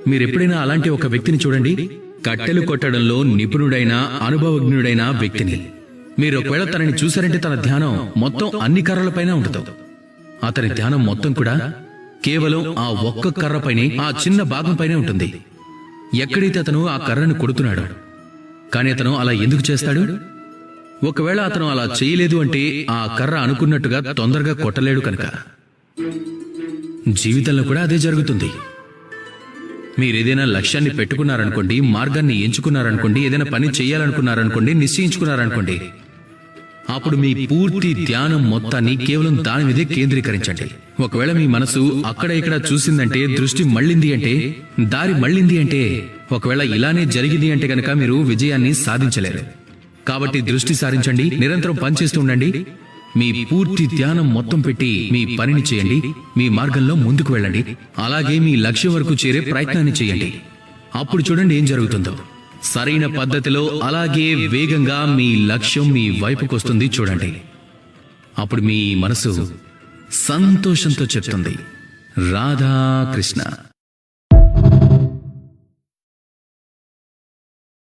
మీరెప్పుడైనా అలాంటి ఒక వ్యక్తిని చూడండి. కట్టెలు కొట్టడంలో నిపుణుడైన అనుభవజ్ఞుడైన వ్యక్తిని. మీరు ఒకవేళ తనని చూశారంటే తన ధ్యానం మొత్తం అన్ని కర్రలపైన ఉంటుంది. అతని ధ్యానం మొత్తం కూడా కేవలం ఆ ఒక్క కర్రపైనే, ఆ చిన్న భాగంపైనే ఉంటుంది. ఎక్కడైతే అతను ఆ కర్రను కొడుతున్నాడు. కానీ అతను అలా ఎందుకు చేస్తాడు? ఒకవేళ అతను అలా చేయలేదు అంటే ఆ కర్ర అనుకున్నట్టుగా తొందరగా కొట్టలేడు కనుక. జీవితంలో కూడా అదే జరుగుతుంది. మీరేదైనా లక్ష్యాన్ని పెట్టుకున్నారనుకోండి, మార్గాన్ని ఎంచుకున్నారనుకోండి, ఏదైనా పని చేయాలనుకున్నారనుకోండి, నిశ్చయించుకున్నారనుకోండి, అప్పుడు మీ పూర్తి ధ్యానం మొత్తాన్ని కేవలం దాని మీదే కేంద్రీకరించండి. ఒకవేళ మీ మనసు అక్కడ ఇక్కడ చూసిందంటే, దృష్టి మళ్ళింది అంటే, దారి మళ్ళింది అంటే, ఒకవేళ ఇలానే జరిగింది అంటే కనుక మీరు విజయాన్ని సాధించలేరు. కాబట్టి దృష్టి సారించండి, నిరంతరం పనిచేస్తూ ఉండండి. మీ పూర్తి ధ్యానం మొత్తం పెట్టి మీ పనిని చేయండి. మీ మార్గంలో ముందుకు వెళ్ళండి. అలాగే మీ లక్ష్యం వరకు చేరే ప్రయత్నాన్ని చేయండి. అప్పుడు చూడండి ఏం జరుగుతుందో. సరైన పద్ధతిలో అలాగే వేగంగా మీ లక్ష్యం మీ వైపుకు వస్తుంది. చూడండి, అప్పుడు మీ మనసు సంతోషంతో చెప్తుంది, రాధా కృష్ణ.